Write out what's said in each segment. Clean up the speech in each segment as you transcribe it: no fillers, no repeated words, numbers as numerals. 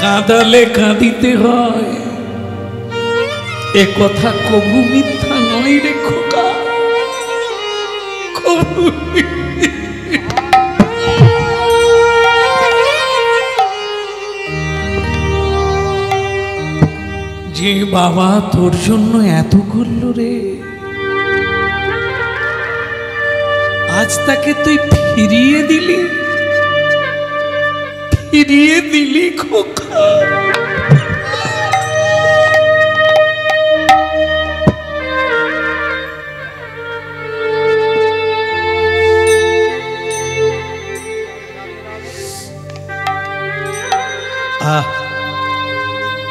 কাঁদালে কাঁদিতে হয়, এ কথা কবু মিথ্যা নয় রে খোকা, কবু। যে বাবা তোর জন্য এত করলো রে, আজ তাকে তুই ফিরিয়ে দিলি, ফিরিয়ে দিলি খোকা।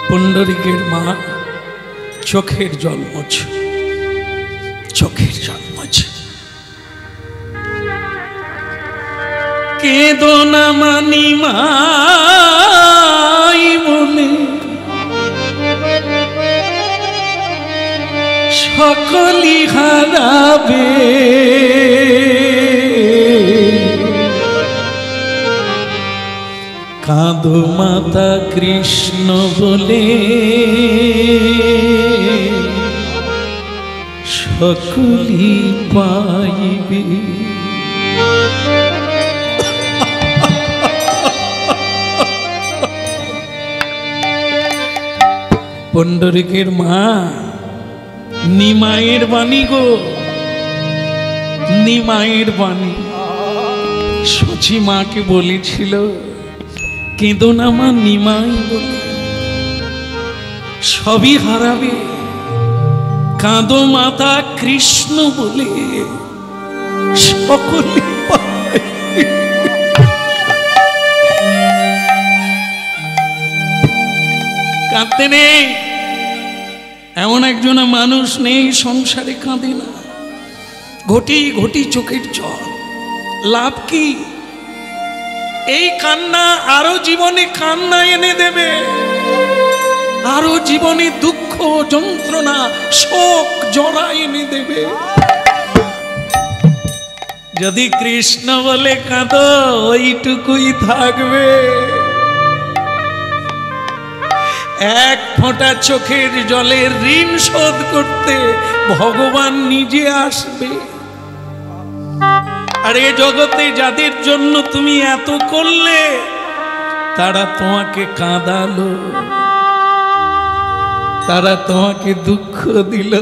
পুণ্ডরিকের মা চোখের জল মোছে, চোখের জল মোছে। কেঁদো না মানি মাই বলে সকলি হারাবে, কাঁদো মাতা কৃষ্ণ বলে সকলি পাইবে। পুণ্ডরিকের মা নিমায়ের বাণী গো, নিমায়ের বাণী। সচি মাকে বলেছিল কেঁদো না মা নিমাই বলে সবই হারাবে, কাঁদো মাতা কৃষ্ণ বলে সকলে পাবে। কাঁদতে নেই এমন একজন মানুষ নেই সংসারে কাঁদে না। ঘটি ঘটি চোখের জল, লাভ কি? এই কান্না আরো জীবনে কান্না এনে দেবে, আরো জীবনে দুঃখ যন্ত্রণা শোক জড়া এনে দেবে। যদি কৃষ্ণ বলে কাঁদো ওইটুকুই থাকবে। এক ফোঁটা চোখের জলের ঋণ শোধ করতে ভগবান নিজে আসবে। আর এ জগতে যাদের জন্য তুমি এত করলে তারা তোমাকে কাঁদালো, তারা তোমাকে দুঃখ দিল।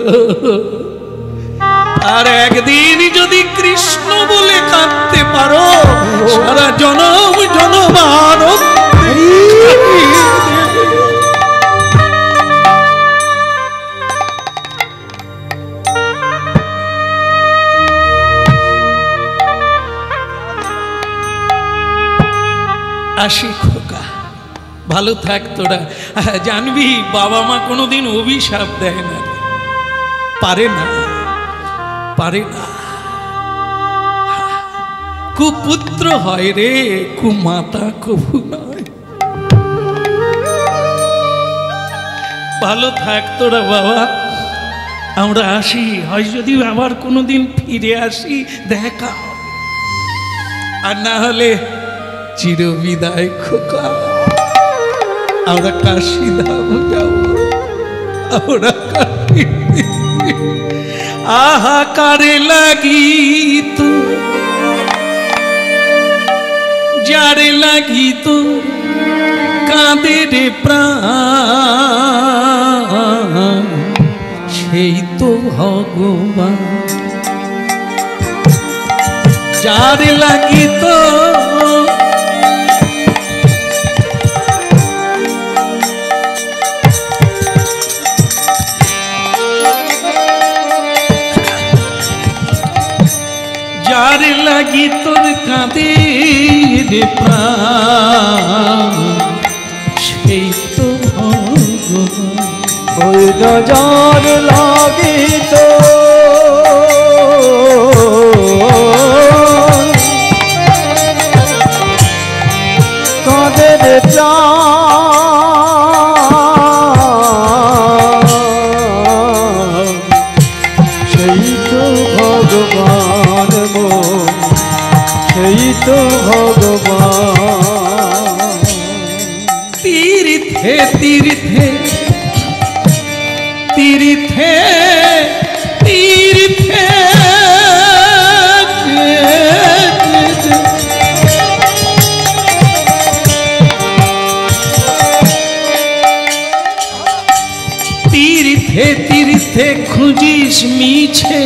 আর একদিন যদি কৃষ্ণ বলে কাঁদতে পারো সারা জনম জনমানব আসি খোকা, ভালো থাক তোরা। জানবি বাবা মা কোনোদিন অভিশাপ দেয় না, পারে না, পারে না। কুপুত্র হয় রে, কুমাতা কবু নয়। ভালো থাক তোরা বাবা, আমরা আসি। হয় যদি আবার কোনোদিন ফিরে আসি দেখা, আর না হলে চির বিদায় খোকা। আমরা কাশী ধাম যাব, আমরা আহা কারে লাগিত, যারে লাগিত কাঁদে রে প্রাণ, সেই তো ভগবান। যারে লাগিত যার লাগি তোর কাঁদে রে প্রাণ, সেই তো ভগবান। ওই যার লাগি তো কাঁদে রে প্রাণ, সেই তো ভগবান, সেই তো ভগবান। तीर्थे तीर्थे तीर्थे तीर्थे तीर्थे तीर्थे खुजिस मीछे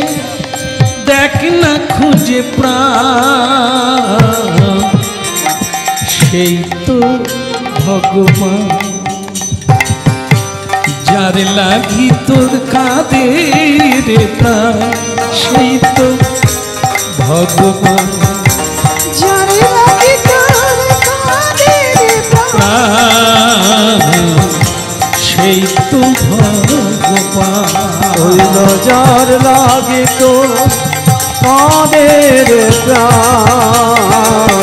देख ना खुजे प्राण সেই তো ভগবান যার লাগি তোর কাঁদে রে প্রাণ সেই তো ভগবান যার লাগি তোর কাঁদে রে প্রাণ সেই তো ভগবান ওই নজর লাগে তো কাঁদের প্রাণ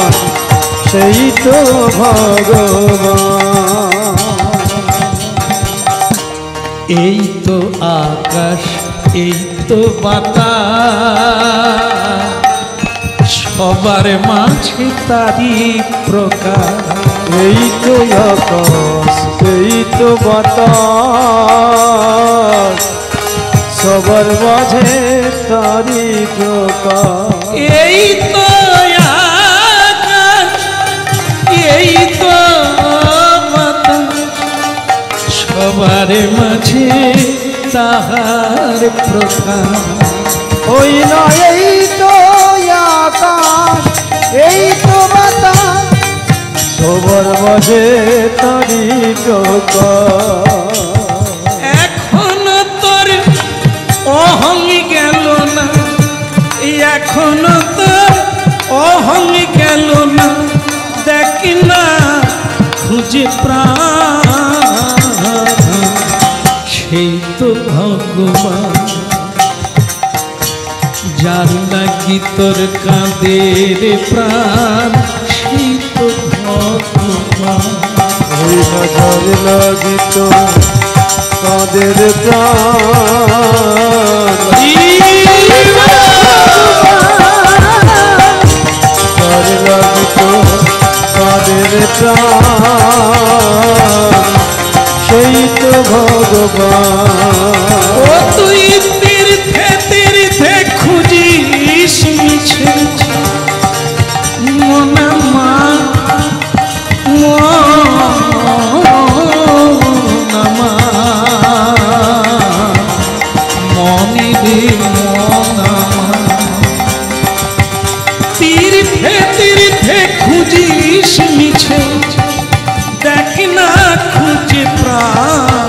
সেই তো ভগবান এই তো আকাশ এই তো বাতাস সবার মাঝে তারি প্রকাশ এই তো আকাশ এই তো বাতাস সবার মাঝে তারি প্রকাশ এই তো আকাশ এই তো বাতাস সবার মাঝে তাহার প্রকাশ ওই না এই তো আকাশ এই তো বাতাস সবার মাঝে তারি প্রকাশ এখনো তোর অহং গেল না এখনো তোর অহং গেল না দেখ না খুঁজে প্রাণ সেই তো ভগবান যার নাকি তোর কাঁদে রে প্রাণ সেই তো ভগবান ওই নজর লাগিত কাঁদের প্রাণ নজর লাগিত কাঁদের প্রাণ সেই তো ভগবান ও তুই তীর্থে তীর্থে খুঁজিস মিছে মনা মা মনা মনি রে মনা তীর্থে তীর্থে খুঁজিস মিছে দেখ না খুঁজে প্রাণ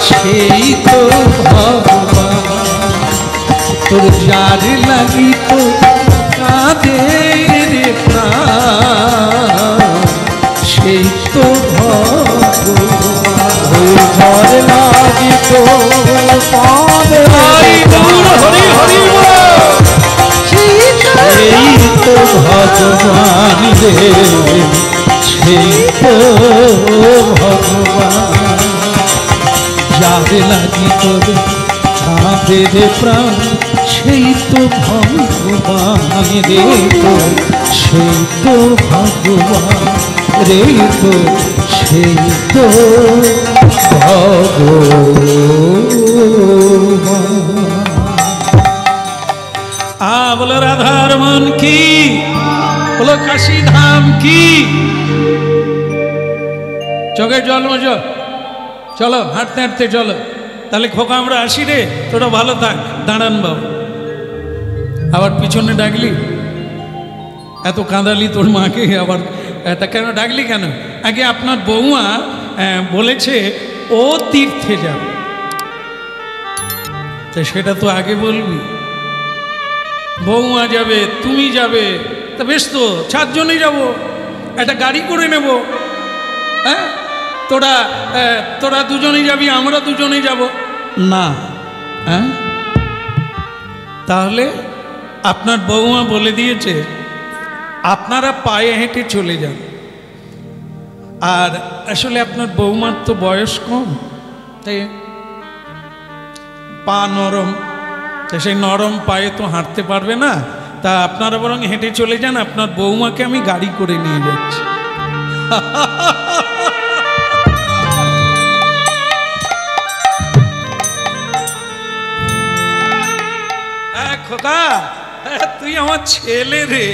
সেই তো ভগবান তোর যার লাগি তো কাঁদে রে প্রাণ সেই তো ভগবান ওই ঝড় লাগিত কাঁদের হরি হরি সেই তো ভগবান রে সেই তো ভগবান যার লাগি তোর কাঁদে রে প্রাণ সেই তো ভগবান রে তো সেই তো ভগবান রে তো সেই তো ভগবান बोलो राधारमन की बोलो काशी धाम की चोखे जल मजो चलो हाटते हाटते चलो ताहले खोका आमरा आसि रे तोरा भालो थाक दाঁড়ান बाबू आबार पिछने डाकली एत काँदाली तोर माके आबार ता केन डाकली केन आगे आपनार बौमा बोलेছে ओ तीर्थे जाबे तो सेटा तो आगे बोलबी বৌমা যাবে তুমি যাবে তা বেশ তো চারজনেই যাব একটা গাড়ি করে নেব হ্যাঁ তোরা তোরা দুজনেই যাবি আমরা দুজনেই যাব না হ্যাঁ তাহলে আপনার বৌমা বলে দিয়েছে আপনারা পায়ে হেঁটে চলে যান আর আসলে আপনার বৌমার তো বয়স কম তাই পা নরম তো সেই নরম পায়ে তো হাঁটতে পারবে না তা আপনারা বরং হেঁটে চলে যান আপনার বৌমাকে আমি গাড়ি করে নিয়ে যাচ্ছি তুই আমার ছেলে রে,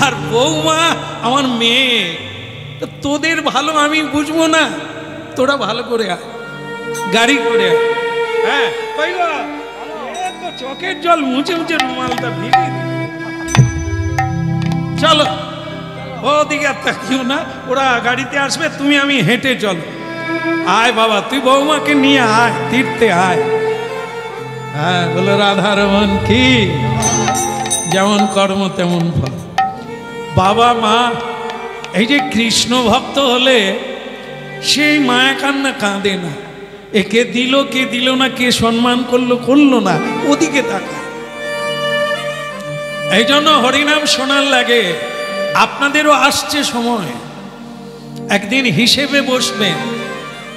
আর বৌমা আমার মেয়ে, তো তোদের ভালো আমি বুঝবো না? তোরা ভালো করে আয়, গাড়ি করে আয়। হ্যাঁ চোখের জল মুছে মুছে রুমালটা ভিজে চলো, ওদিকে আর তাকিও না, ওরা গাড়িতে আসবে, তুমি আমি হেঁটে চলো। আয় বাবা, তুই বৌমাকে নিয়ে আয়, তীর্থে আয়। হ্যাঁ বলো রাধারমন কি, যেমন কর্ম তেমন ফল। বাবা মা এই যে কৃষ্ণ ভক্ত হলে সেই মায়া কান্না কাঁদে না, একে দিল কে দিল না, কে সম্মান করলো করলো না, ওদিকে তাকায়। এই জন্য হরিনাম শোনার লাগে। আপনাদেরও আসছে সময়, একদিন হিসেবে বসবেন,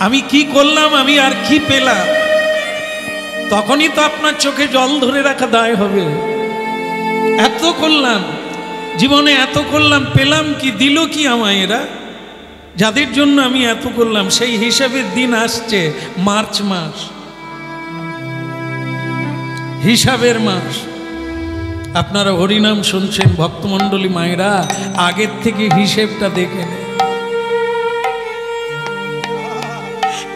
আমি কি করলাম, আমি আর কি পেলাম। তখনই তো আপনার চোখে জল ধরে রাখা দায় হবে। এত করলাম জীবনে, এত করলাম, পেলাম কি, দিল কি আমায় এরা, যাদের জন্য আমি এত করলাম। সেই হিসাবের দিন আসছে, মার্চ মাস, হিসাবের মাস। আপনারা হরিনাম শুনছেন, ভক্তমণ্ডলী মায়েরা আগের থেকে হিসেবটা দেখে নেন।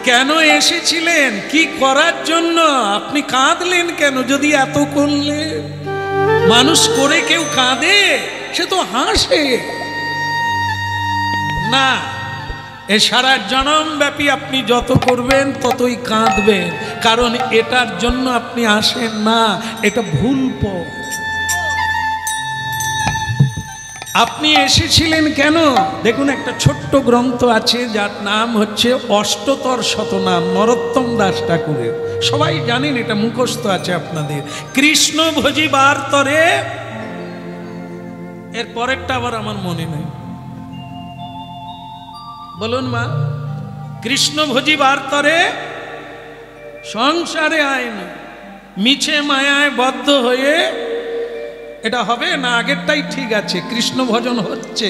কেন এসেছিলেন, কি করার জন্য, আপনি কাঁদলেন কেন? যদি এত করলেন, মানুষ করে কেউ কাঁদে, সে তো হাসে না। এ সারা জনমব্যাপী আপনি যত করবেন ততই কাঁদবেন, কারণ এটার জন্য আপনি আসেন না, এটা ভুল পথ। আপনি এসেছিলেন কেন? দেখুন, একটা ছোট্ট গ্রন্থ আছে যার নাম হচ্ছে অষ্টতর শতনাম, নরোত্তম দাস ঠাকুরের। সবাই জানেন, এটা মুখস্থ আছে আপনাদের। কৃষ্ণ ভজিবার তরে, এর পরেরটা আবার আমার মনে নেই, বলুন মা। কৃষ্ণ ভজিবার তরে সংসারে আয় না, মিছে মায়ায় বদ্ধ হয়ে, এটা হবে না? আগেরটাই ঠিক আছে, কৃষ্ণ ভজন হচ্ছে,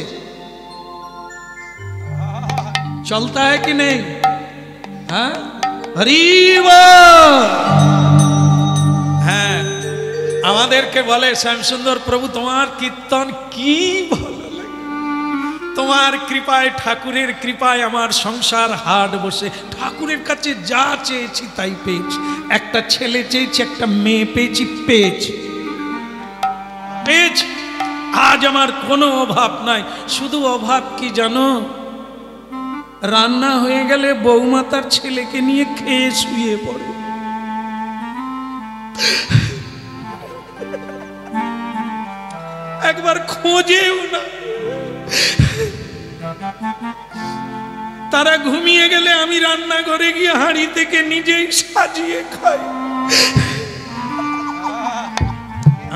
চলতা है कि नहीं? हाँ হরি বল। হ্যাঁ, আমাদেরকে বলে শ্যামসুন্দর প্রভু, তোমার কীর্তন কি ভালো লাগে, তোমার কৃপায়, ঠাকুরের কৃপায় আমার সংসার হাট বসে। ঠাকুরের কাছে যা চেয়েছি তাই পেয়েছি। একটা ছেলে চেয়েছি, একটা মেয়ে পেয়েছি, পেয়েছি। আজ আমার কোনো অভাব নাই। শুধু অভাব কি জানো? রান্না হয়ে গেলে বৌমা তার ছেলেকে নিয়ে খেয়ে শুয়ে পড়ে। একবার খোঁজেও না। তারা ঘুমিয়ে গেলে আমি রান্নাঘরে গিয়ে হাঁড়ি থেকে নিজেই সাজিয়ে খাই।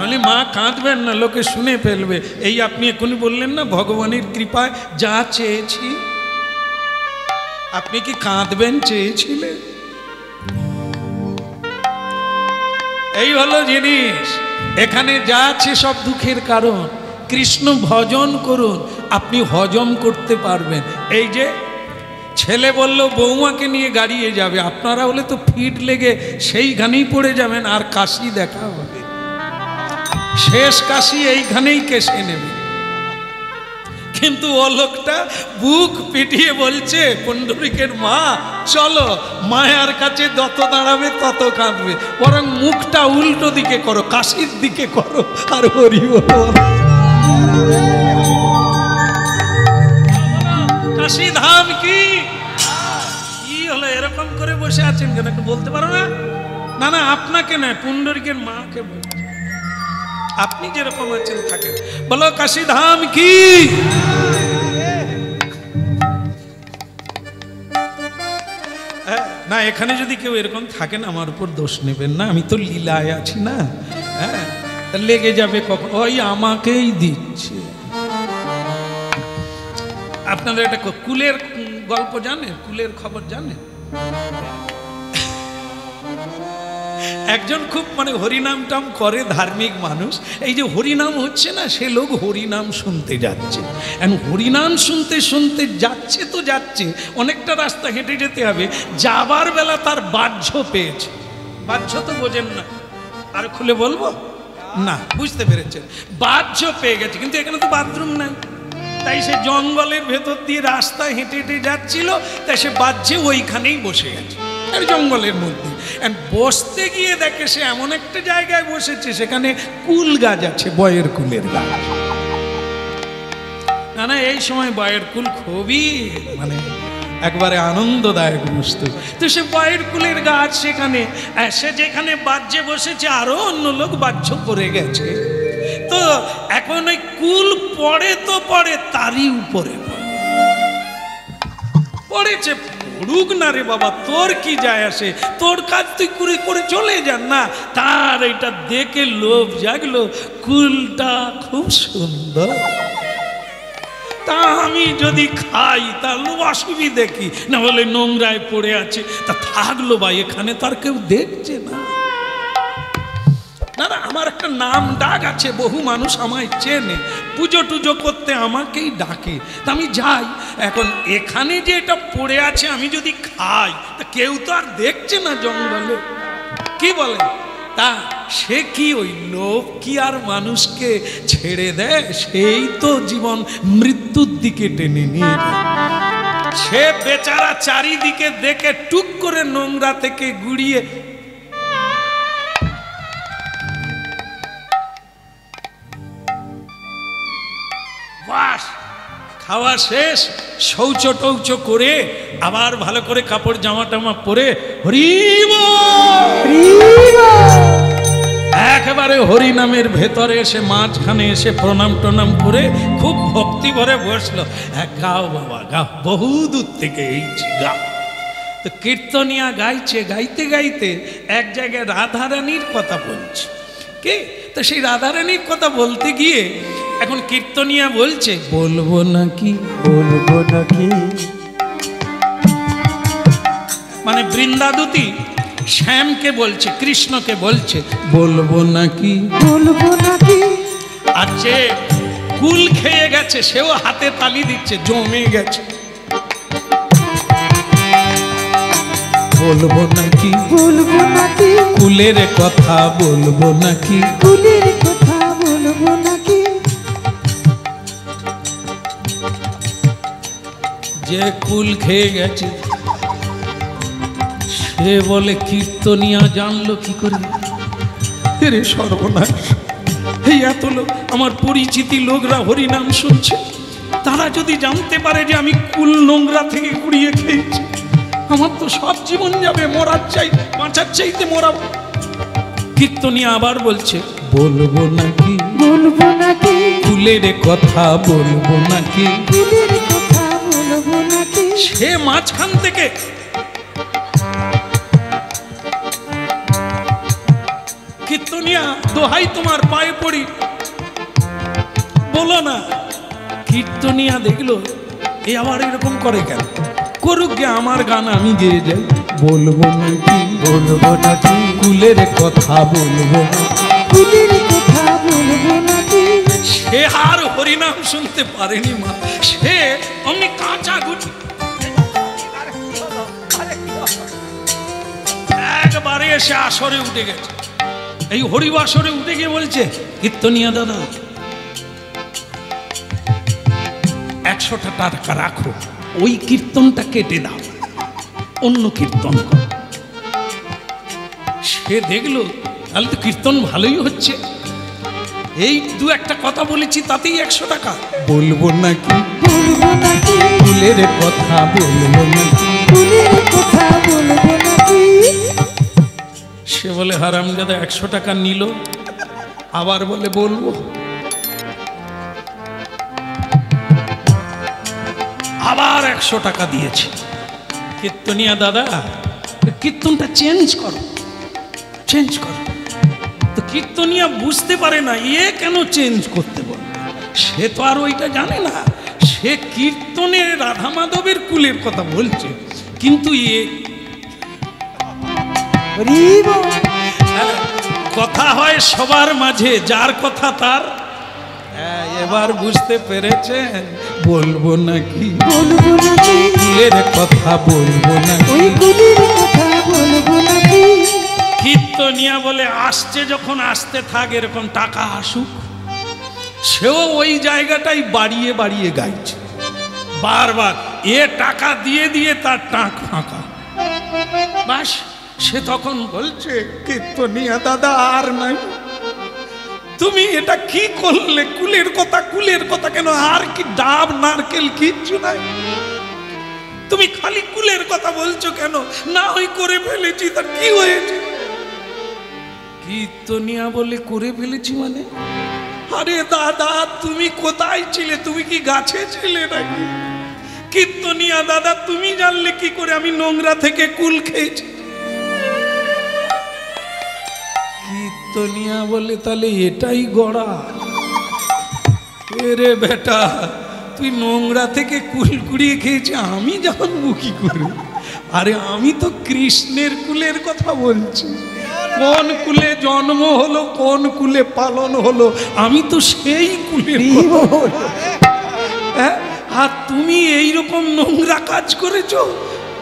আমি মা কাঁদবেন না, লোকে শুনে ফেলবে। এই আপনি এখনই বললেন না, ভগবানের কৃপায় যা চেয়েছি। আপনি কি কাঁদবেন চেয়েছিলেন? এই হলো জিনিস। এখানে যা আছে সব দুঃখের কারণ। কৃষ্ণ ভজন করুন, আপনি হজম করতে পারবেন। এই যে ছেলে বলল বৌমাকে নিয়ে গাড়িয়ে যাবে, আপনারা হলে তো ফিট লেগে সেইখানেই পড়ে যাবেন, আর কাশি দেখা হবে। শেষ কাশি এইখানেই কেসে নেবে। কিন্তু ও লোকটা বুক পিটিয়ে বলছে, পুণ্ডরিকের মা চলো, মায়ার কাছে যত দাঁড়াবে তত কাঁদবে, বরং মুখটা উল্টো দিকে করো, কাশির দিকে করো, আর হরি বলো। কাশি ধাম কি হলো? এরকম করে বসে আছেন কেন, একটু বলতে পারো না? না না, আপনাকে না, পুণ্ডরিকের মাকে বলছে। আপনি যেরকম আছেন থাকেন, বলো কাশি ধাম কি। না, এখানে যদি কেউ এরকম থাকেন আমার উপর দোষ নেবেন না, আমি তো লীলায় আছি না। হ্যাঁ, লেগে যাবে কখন, ওই আমাকেই দিচ্ছে। আপনারা একটা কুলের গল্প জানেন, কুলের খবর জানেন? একজন খুব হরিনাম টাম করে ধার্মিক মানুষ। এই যে হরিনাম হচ্ছে না, সে লোক হরিনাম শুনতে যাচ্ছে। হরিনাম শুনতে শুনতে যাচ্ছে তো যাচ্ছে, অনেকটা রাস্তা হেঁটে যেতে হবে। যাবার বেলা তার বাহ্য পেয়েছে। বাহ্য তো বোঝেন না, আর খুলে বলবো? না, বুঝতে পেরেছেন, বাহ্য পেয়ে গেছে, কিন্তু এখানে তো বাথরুম নাই। তাই সে জঙ্গলের ভেতর দিয়ে রাস্তায় হেঁটে হেঁটে যাচ্ছিল, তাই সে বাহ্যে ওইখানেই বসে গেছে, আর জঙ্গলের মধ্যে। বসতে গিয়ে দেখে সে এমন একটা জায়গায় বসেছে, সেখানে কুল গাছ আছে, বয়ের কুলের গাছ। না না, এই সময় বয়ের কুল খুবই মানে একবারে আনন্দদায়ক বস্তু। তো সে বয়ের কুলের গাছ, সেখানে সে যেখানে বাহ্যে বসেছে, আরো অন্য লোক বাহ্য করে গেছে। তো এখন ওই কুল পড়ে তো পড়ে, তারই উপরে পড়েছে। পড়ুক না রে বাবা, তোর কি যায় আসে, তোর কাজ তুই করে করে চলে যান না। তার এটা দেখে লোভ জাগলো, কুলটা খুব সুন্দর, তা আমি যদি খাই তাহলে অসুবিধে কি, না বলে নোংরায় পড়ে আছে, তা থাকলো বা এখানে তার কেউ দেখছে না। না না, আমার একটা নাম ডাক আছে, বহু মানুষ আমায় চেনে, পুজো টুজো করতে আমাকেই ডাকে, তা আমি যাই। এখন এখানে যে এটা পড়ে আছে, আমি যদি খাই তা কেউ তো আর দেখছে না জঙ্গলে, কি বলে? তা সে কি ওই লোভ কি আর মানুষকে ছেড়ে দেয়? সেই তো জীবন মৃত্যুর দিকে টেনে নিয়ে যায়। সে বেচারা চারিদিকে দেখে টুক করে নোংরা থেকে গুড়িয়ে বাস খাওয়া শেষ, শৌচ টৌচ করে আবার ভালো করে কাপড় জামা টামা পরে একেবারে হরি নামের ভেতরে এসে মাঝখানে এসে প্রণাম টনাম করে খুব ভক্তি ভরে বসলো। গাও বাবা গাও, বহু দূর থেকে এইছি, গাও। তো কীর্তনিয়া গাইছে, গাইতে গাইতে এক জায়গায় রাধারানীর কথা বলছে। কে? তো সেই রাধারানীর কথা বলতে গিয়ে এখন কীর্তনিয়া বলছে, বলবো নাকি বলবো নাকি, মানে বৃন্দাদূতী শ্যামকে বলছে, কৃষ্ণকে বলছে, বলবো নাকি বলবো নাকি। আর যে কুল খেয়ে গেছে সেও হাতে তালি দিচ্ছে, জমে গেছে। বলবো নাকি বলবো নাকি, কুলের কথা বলবো নাকি, কুলের কথা বলবো নাকি। যে কুল খেয়ে গেছে সে বলে কীর্তনিয়া জানলো কি করে? রে সর্বনাশ, এই এত লোক আমার পরিচিতি লোকরা হরিনাম শুনছে, তারা যদি জানতে পারে যে আমি কুল নোংরা থেকে কুড়িয়ে খেয়েছি, আমার তো সব জীবন যাবে, মরার চাই, বাঁচার চাইতে মরাবো। কীর্তনিয়া আবার বলছে, বলবো নাকি বলবো নাকি, কুলের কথা বলবো নাকি। কুলের কথা বলবো নাকি। সে মাঝখান থেকে কীর্তনিয়া, দোহাই তোমার পায়ে পড়ি, বলো না। কীর্তনিয়া দেখলো এ আবার এরকম করে কেন, করুক গে, আমার গান আমি গেয়ে যাই। বলবো নাকি বলবো নাকি, কুলের কথা বলবো না। কুলের কথা বলবো নাকি। সে আর হরিনাম শুনতে পারেনি মা, সে অমনি কাঁচা গুটি একবারে এসে আসরে উঠে গেছে। এই হরিবাসরে উঠে গিয়ে বলছে, কীর্তনিয়া দাদা 100টা টাকা রাখো, ওই কীর্তনটা কেটে দাও, অন্য কীর্তন করো। সে দেখলো তাহলে তো কীর্তন ভালোই হচ্ছে, এই দু একটা কথা বলেছি তাতেই 100 টাকা। বলবো নাকি বলবো নাকি, কুলের কথা বলবো নাকি। কুলের কথা বলবো নাকি। সে বলে হারামজাদা 100 টাকা নিল, আবার বলে বলবো, আবার 100 টাকা দিয়েছে। কীর্তনিয়া দাদা কীর্তনটা চেঞ্জ করো, চেঞ্জ করো। তো কীর্তনিয়া বুঝতে পারে না এ কেন চেঞ্জ করতে বলে, সে তো আর ওইটা জানে না। সে কীর্তনে রাধা মাধবের কুলের কথা বলছে, কিন্তু এ কথা হয় সবার মাঝে, যার কথা তার। এবার বুঝতে পেরেছেন, বলবো নাকি বলবো নাকি, কুলের কথা বলবো নাকি। ওই কুলের কথা বলবো নাকি। কীর্তন কীর্তনিয়া বলে আসছে যখন আসতে থাক, এরকম টাকা আসুক। সেও ওই জায়গাটাই বাড়িয়ে বাড়িয়ে গাইছে বারবার, এ টাকা দিয়ে দিয়ে তার টাক ফাঁকা। বাস, সে তখন বলছে, কীর্তনিয়া দাদা আর নাই, তুমি এটা কি করলে? কুলের কথা, কুলের কথা কেন? আর কি ডাব নারকেল কিচ্ছু নাই, তুমি খালি কুলের কথা বলছো কেন? না ওই করে ফেলেছি, তার কি হয়েছে? কীর্তনিয়া বলে, করে ফেলেছি মানে? আরে দাদা তুমি কোথায় ছিলে? তুমি কি গাছে ছিলে নাকি? কীর্তনিয়া দাদা তুমি জানলে কি করে আমি নোংরা থেকে কুল খেয়েছি? কীর্তনিয়া বলে, তাহলে এটাই গড়া? এরে বেটা, তুই নোংরা থেকে কুল কুড়িয়ে খেয়েছি, আমি যখন মুখি করি? আরে আমি তো কৃষ্ণের কুলের কথা বলছি। কোন কুলে জন্ম হলো, কোন কুলে পালন হলো, আমি তো সেই কুলের। হ্যাঁ, আর তুমি এইরকম নোংরা কাজ করেছো?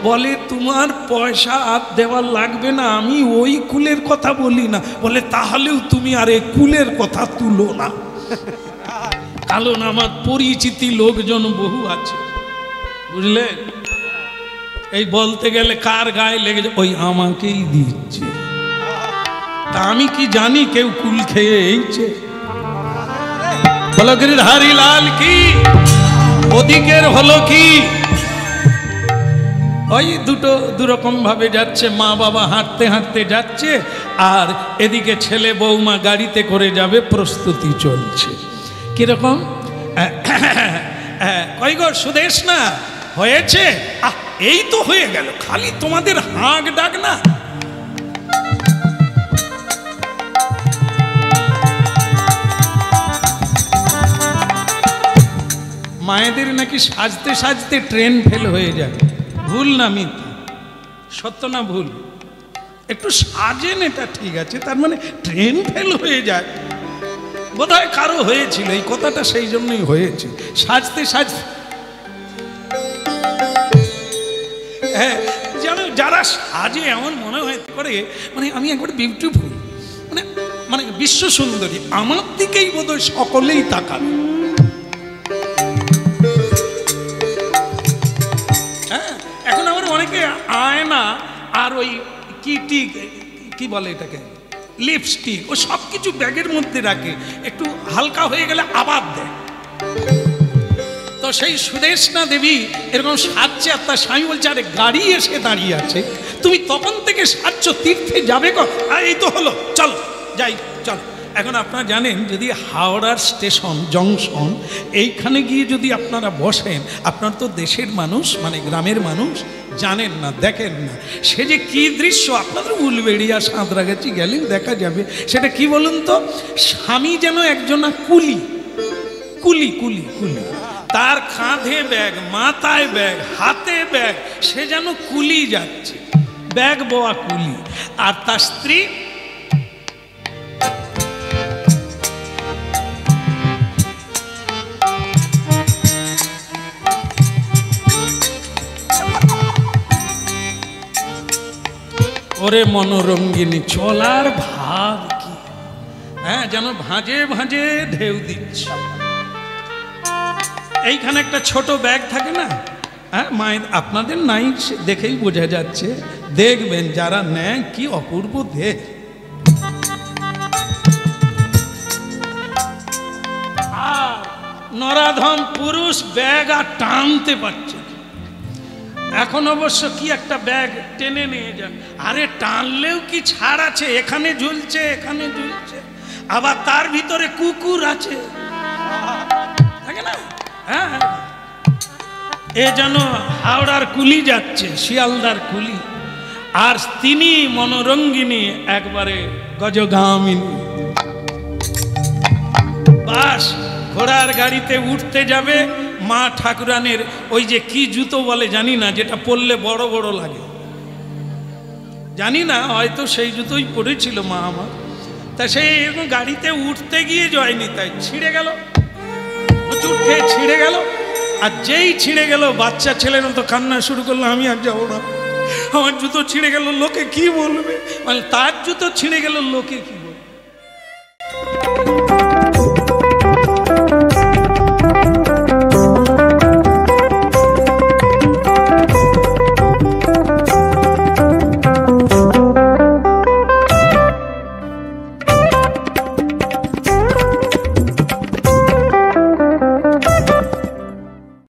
বলে তোমার পয়সা আর দেওয়ার লাগবে না, আমি ওই কুলের কথা বলি না। বলে তাহলেও তুমি আর এই কুলের কথা তুলো না, কারণ আমার পরিচিতি লোকজন বহু আছে, বুঝলে? এই বলতে গেলে কার গায়ে লেগেছে, ওই আমাকেই দিচ্ছে। তা আমি কি জানি কেউ কুল খেয়ে এইছে? বলো গিরিধারী লাল কি? ওদিকের হলো কি? ওই দুরকম ভাবে যাচ্ছে, মা বাবা হাঁটতে হাঁটতে যাচ্ছে, আর এদিকে ছেলে বৌমা গাড়িতে করে যাবে, প্রস্তুতি চলছে। কিরকম? কই গো সুদেশ না হয়েছে? এই তো হয়ে গেল, খালি তোমাদের হাঁক ডাক না। মায়েদের নাকি সাজতে সাজতে ট্রেন ফেল হয়ে যায়। ভুল না মিথ্যা? সত্য না ভুল? একটু সাজেন, এটা ঠিক আছে, তার মানে ট্রেন ফেল হয়ে যায়? বোধহয় কারো হয়েছিল এই কথাটা, সেই জন্যই হয়েছে। সাজতে সাজতে, হ্যাঁ, জানো যারা সাজে এমন মনে হয় করে, মানে আমি একবার বিউটিফুল, মানে মানে বিশ্ব সুন্দরী, আমার দিকেই বোধহয় সকলেই তাকাবে। হ্যাঁ, এখন আবার অনেকে আয়না আর ওই কি বলে এটাকে, লিপস্টিক, ও সব কিছু ব্যাগের মধ্যে রাখে, একটু হালকা হয়ে গেলে আবার দেয়। তো সেই সুদেশনা দেবী এরকম সাজছে, আর তার স্বামী বলছে, আরে গাড়ি এসে দাঁড়িয়ে আছে, তুমি তখন থেকে সাজছো, তীর্থে যাবে কো? এই তো হলো, চল যাই, চল। এখন আপনারা জানেন, যদি হাওড়ার স্টেশন জংশন এইখানে গিয়ে যদি আপনারা বসেন, আপনার তো দেশের মানুষ, মানে গ্রামের মানুষ, জানেন না, দেখেন না, সে যে কি দৃশ্য, আপনাদের উলবেড়িয়া সাঁতরাগাছি গেলেও দেখা যাবে। সেটা কি বলুন তো? স্বামী যেন একজনা কুলি, কুলি কুলি কুলি, তার কাঁধে ব্যাগ, মাথায় ব্যাগ, হাতে ব্যাগ, সে যেন কুলি যাচ্ছে, ব্যাগ বোয়া কুলি। আর তার স্ত্রী ওরে মনোরঙ্গিনী, চলার ভাব কি! হ্যাঁ, যেন ভাঁজে ভাঁজে ঢেউ দিচ্ছে। এইখানে একটা ছোট ব্যাগ থাকে না? হ্যাঁ, মায়ের, আপনাদের নাই দেখেই বোঝা যাচ্ছে, দেখবেন যারা নেয় কি অপূর্ব দেখ। আর নরাধম পুরুষ ব্যাগ আর টানতে পারছে। এখন অবশ্য কি একটা ব্যাগ টেনে নিয়ে যান, আরে টানলেও কি ছাড় আছে? এখানে ঝুলছে, এখানে ঝুলছে, আবার তার ভিতরে কুকুর আছে, থাকে না? হ্যাঁ, এ যেন হাওড়ার কুলি যাচ্ছে, শিয়ালদার কুলি, আর তিনি মনোরঙ্গিনী, একবারে গজগামিনী। বাস, ঘোড়ার গাড়িতে উঠতে যাবে, মা ঠাকুরানের ওই যে কি জুতো বলে জানি না, যেটা পরলে বড় বড় লাগে, জানি না, হয়তো সেই জুতোই পরেছিল মা আমার। তা সেই গাড়িতে উঠতে গিয়ে জয়নি, তাই ছিঁড়ে গেল, প্রচুর খেয়ে ছিঁড়ে গেল। আর যেই ছিঁড়ে গেল, বাচ্চা ছেলের মতো কান্না শুরু করলো, আমি আর যাবো না, আমার জুতো ছিঁড়ে গেল লোকে কি বলবে, মানে তার জুতো ছিঁড়ে গেল লোকে কি